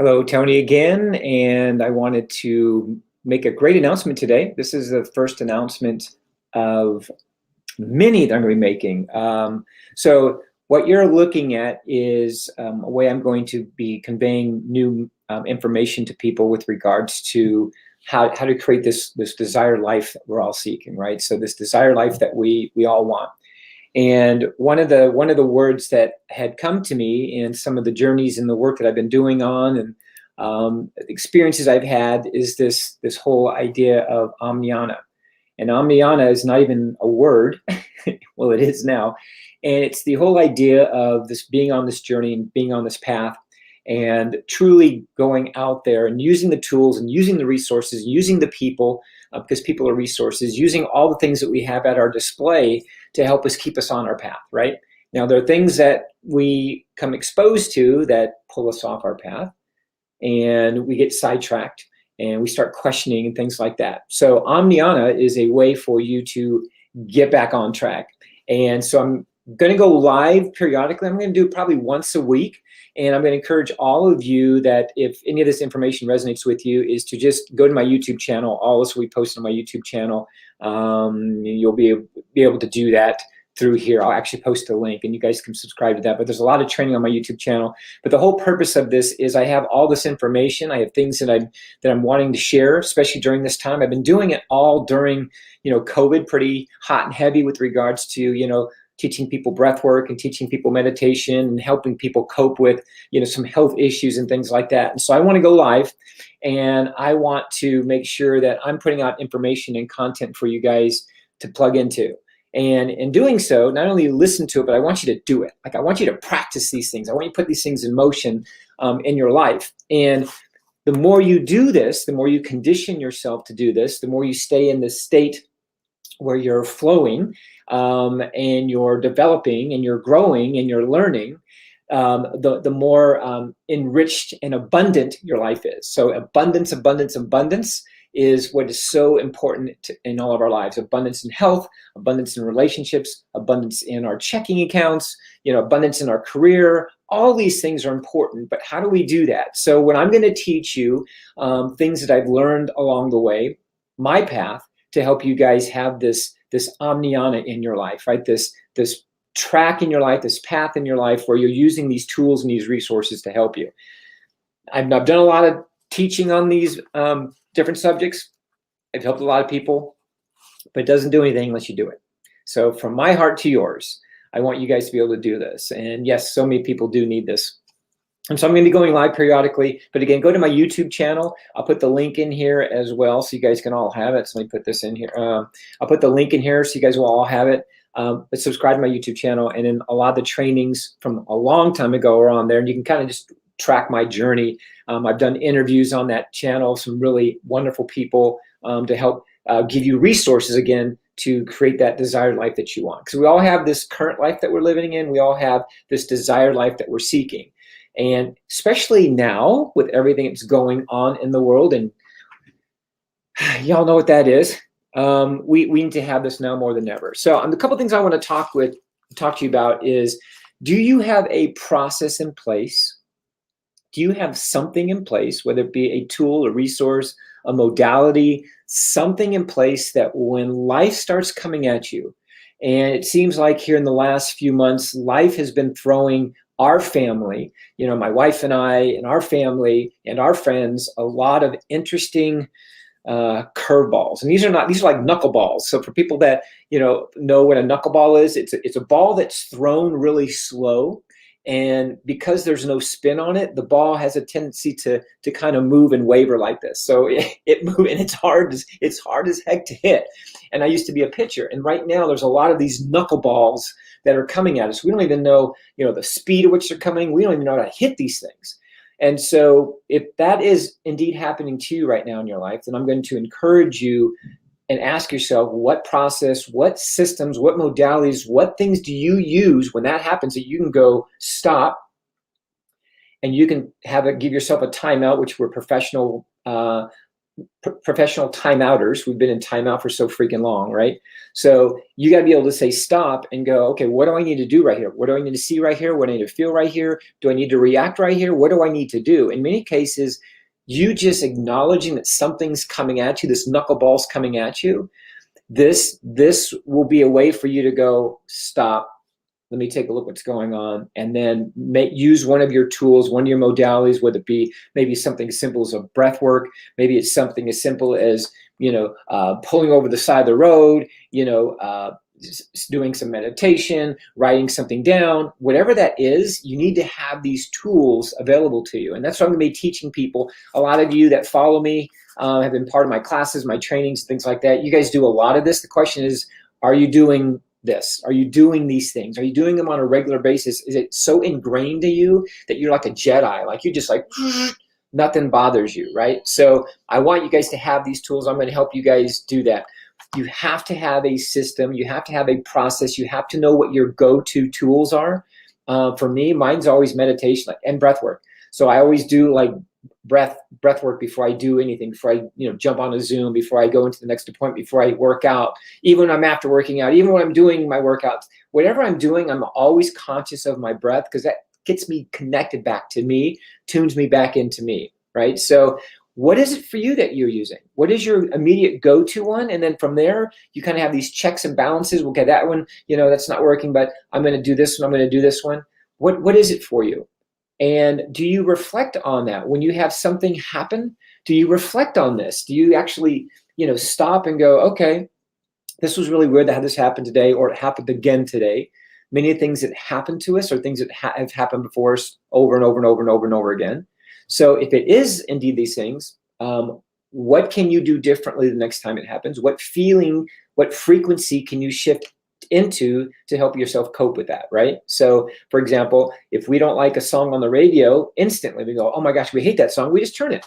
Hello, Tony again, and I wanted to make a great announcement today. This is the first announcement of many that I'm going to be making. So what you're looking at is a way I'm going to be conveying new information to people with regards to how to create this desired life that we're all seeking, right? So this desired life that we all want. And one of the words that had come to me in some of the journeys and the work that I've been doing on and experiences I've had is this whole idea of omniana. And omniana is not even a word. Well, it is now. And it's the whole idea of this being on this journey and being on this path and truly going out there and using the tools and using the resources, using the people, because people are resources, using all the things that we have at our display to help us keep us on our path, right? Now, there are things that we come exposed to that pull us off our path, and we get sidetracked and we start questioning and things like that. So Omniana is a way for you to get back on track. And so I'm going to go live periodically. I'm going to do it probably once a week. And I'm going to encourage all of you that if any of this information resonates with you is to just go to my YouTube channel. All this will be posted on my YouTube channel. You'll be able to do that through here. I'll actually post a link and you guys can subscribe to that. But there's a lot of training on my YouTube channel. But the whole purpose of this is I have all this information. I have things that I'm wanting to share, especially during this time. I've been doing it all during, COVID, pretty hot and heavy with regards to, teaching people breath work and teaching people meditation and helping people cope with, some health issues and things like that. And so I want to go live and I want to make sure that I'm putting out information and content for you guys to plug into. And in doing so, not only listen to it, but I want you to do it. Like I want you to practice these things. I want you to put these things in motion in your life. And the more you do this, the more you condition yourself to do this, the more you stay in this state where you're flowing and you're developing and you're growing and you're learning, the more enriched and abundant your life is. So abundance, abundance, abundance is what is so important in all of our lives. Abundance in health, abundance in relationships, abundance in our checking accounts, abundance in our career. All these things are important, but how do we do that? So when I'm going to teach you things that I've learned along the way, my path to help you guys have this omniana in your life, right? This track in your life, this path in your life where you're using these tools and these resources to help you. I've done a lot of teaching on these different subjects. I've helped a lot of people, but it doesn't do anything unless you do it. So from my heart to yours, I want you guys to be able to do this. And yes, so many people do need this. And so I'm going to be going live periodically, but again, go to my YouTube channel. I'll put the link in here as well so you guys can all have it. So let me put this in here. I'll put the link in here so you guys will all have it. But subscribe to my YouTube channel, and then a lot of the trainings from a long time ago are on there, and you can kind of just track my journey. I've done interviews on that channel, some really wonderful people to help give you resources again to create that desired life that you want. Because we all have this current life that we're living in. We all have this desired life that we're seeking. And especially now with everything that's going on in the world, and y'all know what that is, we need to have this now more than ever. So a couple of things I want to talk to you about is, do you have a process in place? Do you have something in place, whether it be a tool, a resource, a modality, something in place that when life starts coming at you, and it seems like here in the last few months, life has been throwing our family, my wife and I and our family and our friends, a lot of interesting curveballs. And these are like knuckleballs. So for people that, know what a knuckleball is, it's a ball that's thrown really slow. And because there's no spin on it, the ball has a tendency to kind of move and waver like this. So it moves, and it's hard as heck to hit. And I used to be a pitcher. And right now there's a lot of these knuckleballs that are coming at us. We don't even know, the speed at which they're coming. We don't even know how to hit these things. And so if that is indeed happening to you right now in your life, then I'm going to encourage you and ask yourself, what process, what systems, what modalities, what things do you use when that happens that you can go stop, and you can give yourself a timeout, which we're professional professional timeouters. We've been in timeout for so freaking long, right? So you got to be able to say stop and go, okay, what do I need to do right here? What do I need to see right here? What do I need to feel right here? Do I need to react right here? What do I need to do? In many cases, you just acknowledging that something's coming at you, this knuckleball's coming at you, this will be a way for you to go, stop, let me take a look what's going on, and then use one of your tools, one of your modalities, whether it be maybe something as simple as a breath work, maybe it's something as simple as, pulling over the side of the road, doing some meditation, writing something down, whatever that is, you need to have these tools available to you. And that's what I'm going to be teaching people. A lot of you that follow me have been part of my classes, my trainings, things like that. You guys do a lot of this. The question is, are you doing this? Are you doing these things? Are you doing them on a regular basis? Is it so ingrained to you that you're like a Jedi, like you just like, nothing bothers you, right? So I want you guys to have these tools. I'm going to help you guys do that. You have to have a system. You have to have a process. You have to know what your go-to tools are. For me, mine's always meditation and breath work. So I always do like breath work before I do anything, before I jump on a Zoom, before I go into the next appointment, before I work out, even when I'm after working out, even when I'm doing my workouts, whatever I'm doing, I'm always conscious of my breath, because that gets me connected back to me, tunes me back into me, right? So what is it for you that you're using? What is your immediate go-to one? And then from there, you kind of have these checks and balances. Okay, that one, that's not working, but I'm going to do this one. I'm going to do this one. What is it for you? And do you reflect on that? When you have something happen, do you reflect on this? Do you actually, stop and go, okay, this was really weird that had this happen today, or it happened again today. Many things that happen to us are things that have happened before us over and over and over and over and over again. So if it is indeed these things, what can you do differently the next time it happens? What feeling, what frequency can you shift into to help yourself cope with that, right? So for example, if we don't like a song on the radio, instantly we go, oh my gosh, we hate that song. We just turn it.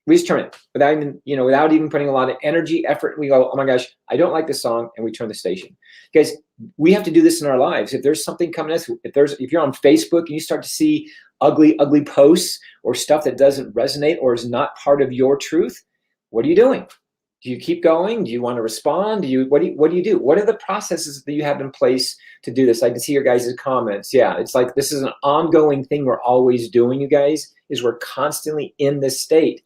We just turn it without even putting a lot of energy, effort. We go, oh my gosh, I don't like this song, and we turn the station. Guys, we have to do this in our lives. If there's something coming at us, if you're on Facebook and you start to see ugly posts or stuff that doesn't resonate or is not part of your truth, what are you doing? Do you keep going? Do you want to respond? What do you do? What are the processes that you have in place to do this? I can see your guys' comments. Yeah, it's like this is an ongoing thing we're always doing, you guys, is we're constantly in this state.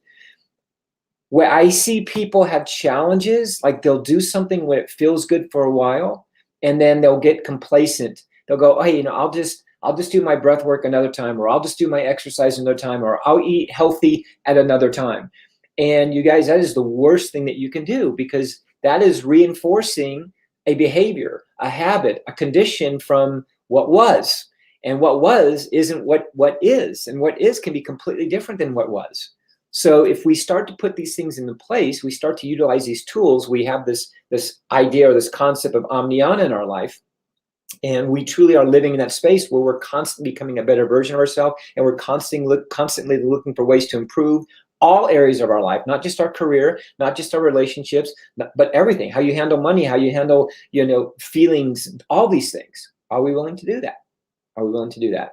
Where I see people have challenges, like they'll do something when it feels good for a while, and then they'll get complacent. They'll go, hey, I'll just do my breath work another time, or I'll just do my exercise another time, or I'll eat healthy at another time. And you guys, that is the worst thing that you can do, because that is reinforcing a behavior, a habit, a condition from what was. And what was isn't what is. And what is can be completely different than what was. So if we start to put these things into place, we start to utilize these tools, we have this idea or this concept of Omniana in our life. And we truly are living in that space where we're constantly becoming a better version of ourselves, and we're constantly looking for ways to improve all areas of our life, not just our career, not just our relationships, but everything. How you handle money, how you handle, feelings, all these things. Are we willing to do that? Are we willing to do that?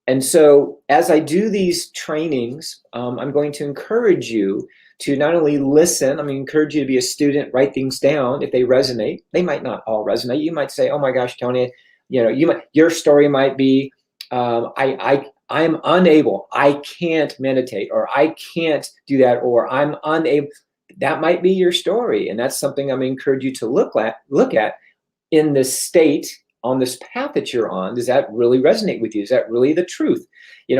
And so as I do these trainings, I'm going to encourage you to not only listen, I'm going to encourage you to be a student, write things down if they resonate. They might not all resonate. You might say, oh my gosh, Tony, your story might be, I'm unable, I can't meditate, or I can't do that, or I'm unable. That might be your story. And that's something I'm going to encourage you to look at in this state, on this path that you're on. Does that really resonate with you? Is that really the truth?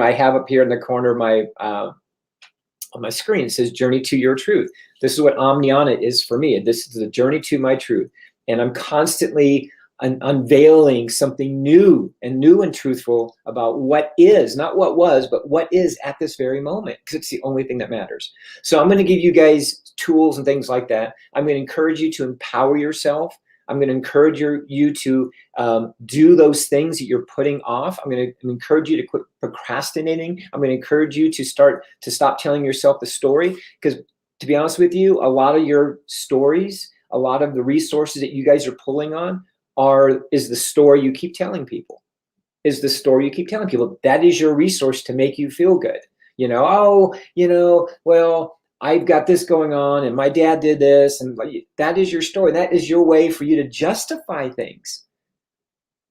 I have up here in the corner of my on my screen, it says Journey to Your Truth. This is what Omniana is for me. This is the journey to my truth. And I'm constantly unveiling something new and truthful about what is, not what was, but what is at this very moment, because it's the only thing that matters. So I'm going to give you guys tools and things like that. I'm going to encourage you to empower yourself. I'm going to encourage you to do those things that you're putting off. I'm going to encourage you to quit procrastinating. I'm going to encourage you to stop telling yourself the story, because to be honest with you, a lot of your stories, a lot of the resources that you guys are pulling on is the story you keep telling people. Is the story you keep telling people. That is your resource to make you feel good. Well, I've got this going on and my dad did this, and that is your story. That is your way for you to justify things.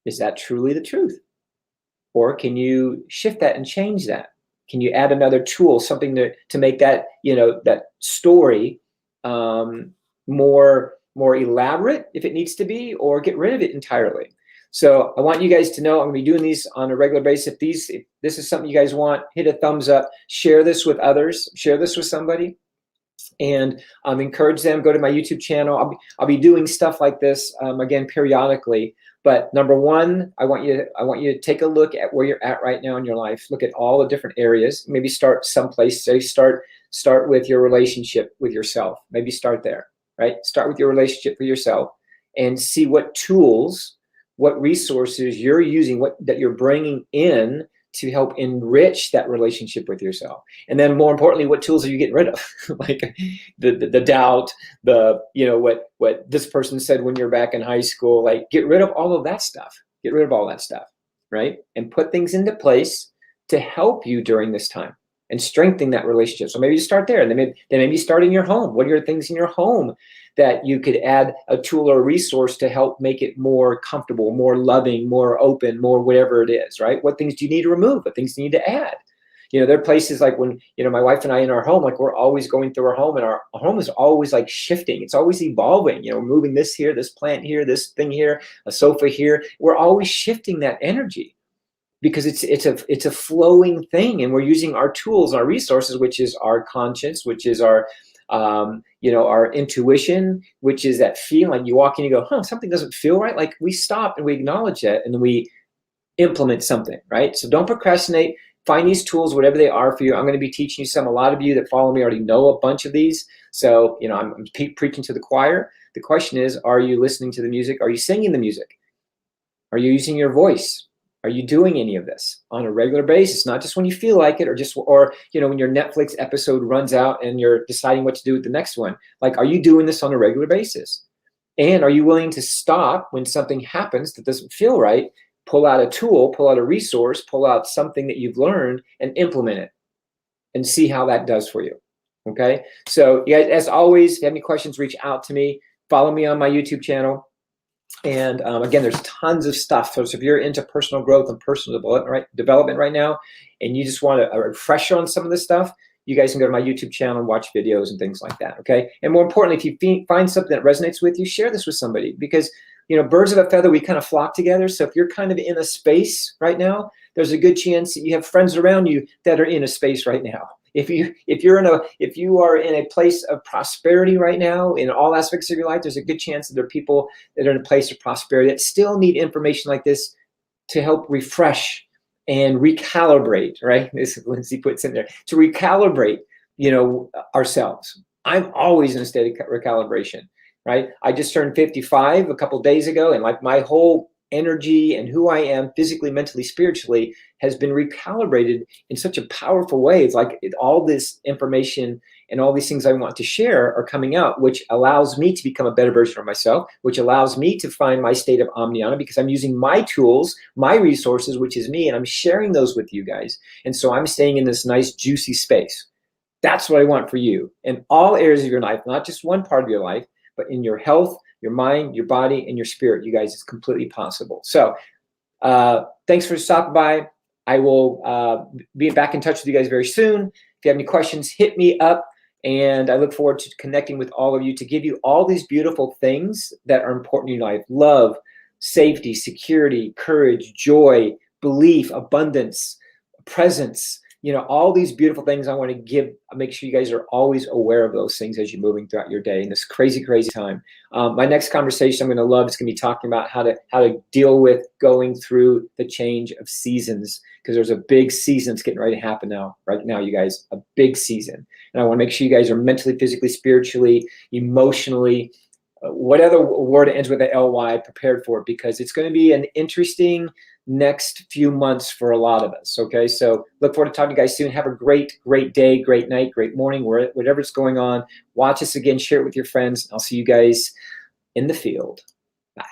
Is that truly the truth? Or can you shift that and change that? Can you add another tool, something to make that, that story more elaborate if it needs to be, or get rid of it entirely? So I want you guys to know I'm going to be doing these on a regular basis. If this is something you guys want, hit a thumbs up, share this with others, share this with somebody, and encourage them. Go to my YouTube channel. I'll be doing stuff like this again periodically. But number one, I want you to take a look at where you're at right now in your life. Look at all the different areas. Maybe start someplace. Say start with your relationship with yourself. Maybe start there, right? Start with your relationship with yourself and see what tools, what resources you're using, that you're bringing in to help enrich that relationship with yourself. And then more importantly, what tools are you getting rid of? Like the doubt, what this person said when you're back in high school, like get rid of all of that stuff. Get rid of all that stuff, right? And put things into place to help you during this time and strengthen that relationship. So maybe you start there, and then maybe start in your home. What are things in your home that you could add a tool or a resource to help make it more comfortable, more loving, more open, more whatever it is, right? What things do you need to remove? What things do you need to add? There are places like when, my wife and I in our home, like we're always going through our home, and our home is always like shifting. It's always evolving, moving this here, this plant here, this thing here, a sofa here. We're always shifting that energy because it's a flowing thing, and we're using our tools, our resources, which is our conscience, which is our our intuition, which is that feeling. You walk in, you go, something doesn't feel right. Like we stop and we acknowledge that, and then we implement something, right? So don't procrastinate. Find these tools, whatever they are for you. I'm going to be teaching you some. A lot of you that follow me already know a bunch of these. So, I'm preaching to the choir. The question is, are you listening to the music? Are you singing the music? Are you using your voice? Are you doing any of this on a regular basis? Not just when you feel like it, or when your Netflix episode runs out and you're deciding what to do with the next one. Like, are you doing this on a regular basis? And are you willing to stop when something happens that doesn't feel right, pull out a tool, pull out a resource, pull out something that you've learned and implement it and see how that does for you? Okay? So, yeah, as always, if you have any questions, reach out to me. Follow me on my YouTube channel. And again, there's tons of stuff. So if you're into personal growth and personal development right now, and you just want a refresher on some of this stuff, you guys can go to my YouTube channel and watch videos and things like that, okay? And more importantly, if you find something that resonates with you, share this with somebody, because birds of a feather, we kind of flock together. So if you're kind of in a space right now, there's a good chance that you have friends around you that are in a space right now. If you are in a place of prosperity right now in all aspects of your life, there's a good chance that there are people that are in a place of prosperity that still need information like this to help refresh and recalibrate, right? This is Lindsay puts in there, to recalibrate, ourselves. I'm always in a state of recalibration, right? I just turned 55 a couple of days ago, and like my whole energy and who I am physically, mentally, spiritually has been recalibrated in such a powerful way. It's like all this information and all these things I want to share are coming out, which allows me to become a better version of myself, which allows me to find my state of omniana, because I'm using my tools, my resources, which is me, and I'm sharing those with you guys. And so I'm staying in this nice, juicy space. That's what I want for you in all areas of your life, not just one part of your life, but in your health, your mind, your body, and your spirit. You guys, it's completely possible. So thanks for stopping by. I will be back in touch with you guys very soon. If you have any questions, hit me up. And I look forward to connecting with all of you to give you all these beautiful things that are important in your life: love, safety, security, courage, joy, belief, abundance, presence. All these beautiful things I want to make sure you guys are always aware of those things as you're moving throughout your day in this crazy, crazy time. My next conversation I'm going to love is going to be talking about how to deal with going through the change of seasons, because there's a big season that's getting ready to happen right now, you guys, a big season. And I want to make sure you guys are mentally, physically, spiritually, emotionally, whatever word ends with a L-Y, prepared for it, because it's going to be an interesting next few months for a lot of us. Okay, so look forward to talking to you guys soon. Have a great day, great night, great morning, whatever's going on. Watch us again, share it with your friends. I'll see you guys in the field. Bye.